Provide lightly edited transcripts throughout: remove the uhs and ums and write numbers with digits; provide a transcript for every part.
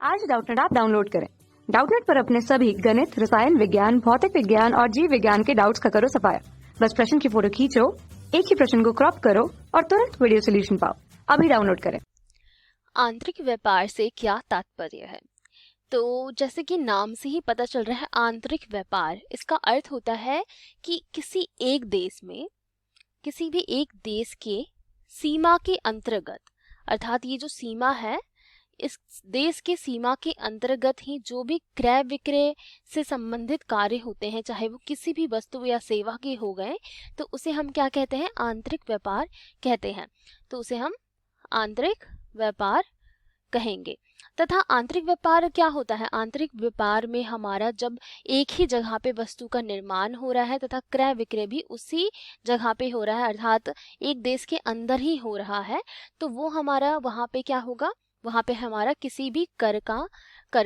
आज Doubtnut app download करें। Doubtnut पर अपने सभी गणित, रसायन विज्ञान, भौतिक विज्ञान और जीव विज्ञान के डाउट्स का करो सफाया। बस प्रश्न की फोटो खींचो, एक ही प्रश्न को क्रॉप करो और तुरंत वीडियो सोल्यूशन पाओ। अभी डाउनलोड करें। आंतरिक व्यापार से क्या तात्पर्य है? तो जैसे कि नाम से ही पता चल रहा है, आंतरिक व्यापार, इसका अर्थ होता है कि किसी एक देश में, किसी भी एक देश के सीमा के अंतर्गत, अर्थात ये जो सीमा है, इस देश के सीमा के अंतर्गत ही जो भी क्रय विक्रय से संबंधित कार्य होते हैं, चाहे वो किसी भी वस्तु या सेवा के हो गए, तो उसे हम क्या कहते हैं? आंतरिक व्यापार कहते हैं। तो उसे हम आंतरिक व्यापार कहेंगे। तथा आंतरिक व्यापार क्या होता है? आंतरिक व्यापार में हमारा जब एक ही जगह पे वस्तु का निर्माण हो रहा है तथा क्रय विक्रय भी उसी जगह पे हो रहा है, अर्थात एक देश के अंदर ही हो रहा है, तो वो हमारा वहाँ पे क्या होगा? वहाँ पे हमारा किसी भी कर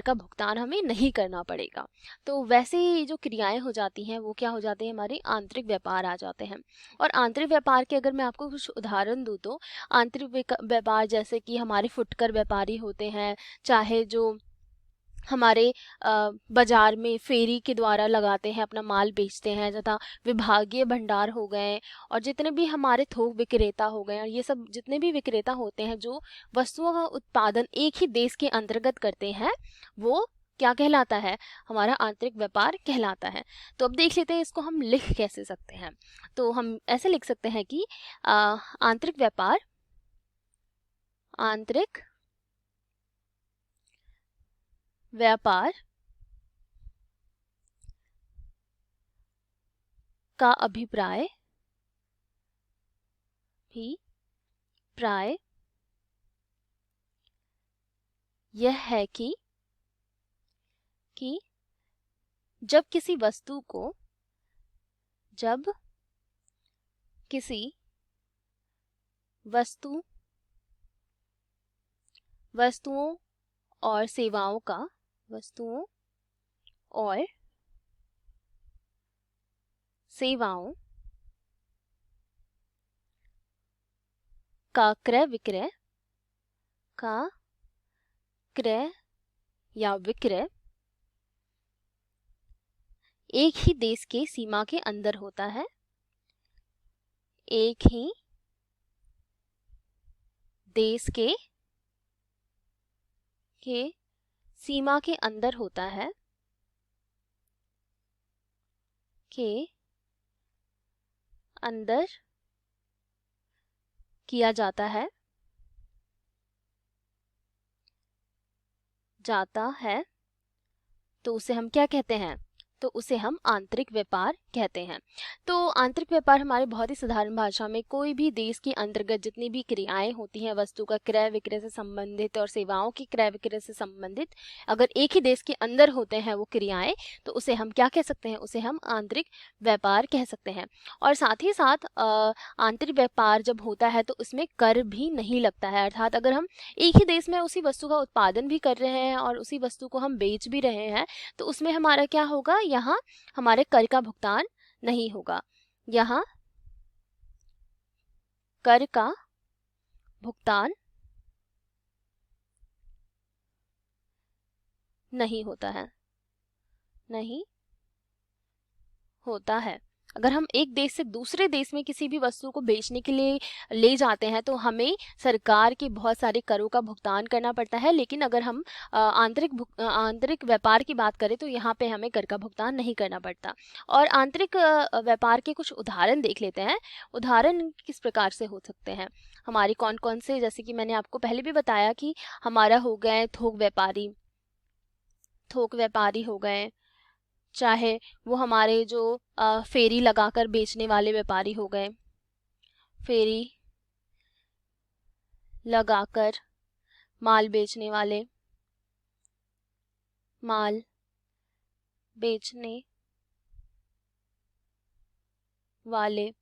का भुगतान हमें नहीं करना पड़ेगा। तो वैसे ही जो क्रियाएं हो जाती हैं वो क्या हो जाती हैं? हमारे आंतरिक व्यापार आ जाते हैं। और आंतरिक व्यापार के अगर मैं आपको कुछ उदाहरण दूं तो आंतरिक व्यापार जैसे कि हमारे फुटकर व्यापारी होते हैं, चाहे जो हमारे बाजार में फेरी के द्वारा लगाते हैं, अपना माल बेचते हैं, तथा विभागीय भंडार हो गए, और जितने भी हमारे थोक विक्रेता हो गए, और ये सब जितने भी विक्रेता होते हैं जो वस्तुओं का उत्पादन एक ही देश के अंतर्गत करते हैं, वो क्या कहलाता है? हमारा आंतरिक व्यापार कहलाता है। तो अब देख लेते हैं इसको हम लिख कैसे सकते हैं। तो हम ऐसे लिख सकते हैं कि आंतरिक व्यापार, आंतरिक व्यापार का अभिप्राय यह है कि जब किसी वस्तुओं और सेवाओं का क्रय या विक्रय एक ही देश के सीमा के अंदर होता है, एक ही देश के सीमा के अंदर होता है, के अंदर किया जाता है तो उसे हम क्या कहते हैं? तो उसे हम आंतरिक व्यापार कहते हैं। तो आंतरिक व्यापार हमारे बहुत ही साधारण भाषा में कोई भी देश के अंतर्गत जितनी भी क्रियाएं होती हैं, वस्तु का क्रय विक्रय से संबंधित और सेवाओं की क्रय विक्रय से संबंधित, अगर एक ही देश के अंदर होते हैं वो क्रियाएं, तो उसे हम क्या कह सकते हैं? उसे हम आंतरिक व्यापार कह सकते हैं। और साथ ही साथ आंतरिक व्यापार जब होता है तो उसमें कर भी नहीं लगता है, अर्थात अगर हम एक ही देश में उसी वस्तु का उत्पादन भी कर रहे हैं और उसी वस्तु को हम बेच भी रहे हैं, तो उसमें हमारा क्या होगा? यहाँ हमारे कर का भुगतान नहीं होगा। यहाँ कर का भुगतान नहीं होता है। अगर हम एक देश से दूसरे देश में किसी भी वस्तु को बेचने के लिए ले जाते हैं तो हमें सरकार के बहुत सारे करों का भुगतान करना पड़ता है, लेकिन अगर हम आंतरिक व्यापार की बात करें तो यहाँ पे हमें कर का भुगतान नहीं करना पड़ता। और आंतरिक व्यापार के कुछ उदाहरण देख लेते हैं। उदाहरण किस प्रकार से हो सकते हैं हमारे? कौन कौन से? जैसे कि मैंने आपको पहले भी बताया कि हमारा हो गए थोक व्यापारी हो गए, चाहे वो हमारे जो फेरी लगाकर बेचने वाले व्यापारी हो गए, फेरी लगाकर माल बेचने वाले,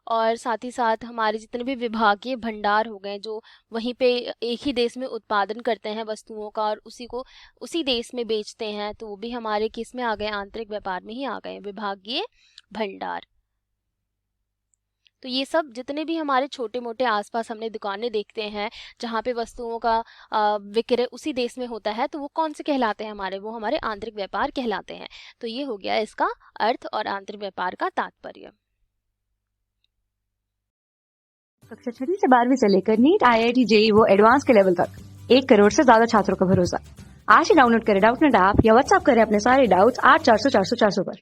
और साथ ही साथ हमारे जितने भी विभागीय भंडार हो गए जो वहीं पे एक ही देश में उत्पादन करते हैं वस्तुओं का और उसी को उसी देश में बेचते हैं, तो वो भी हमारे किस में आ गए? आंतरिक व्यापार में ही आ गए, विभागीय भंडार। तो ये सब जितने भी हमारे छोटे मोटे आसपास हमने दुकानें देखते हैं जहाँ पे वस्तुओं का विक्रय उसी देश में होता है, तो वो कौन से कहलाते हैं हमारे? वो हमारे आंतरिक व्यापार कहलाते हैं। तो ये हो गया इसका अर्थ और आंतरिक व्यापार का तात्पर्य। कक्षा 6वीं से 12वीं से लेकर नीट, IIT, JEE वो एडवांस के लेवल तक 1 करोड़ से ज्यादा छात्रों का भरोसा। आज ही डाउनलोड करें डाउटनेट ऐप या व्हाट्सएप करें अपने सारे डाउट्स 8400 400 400 पर।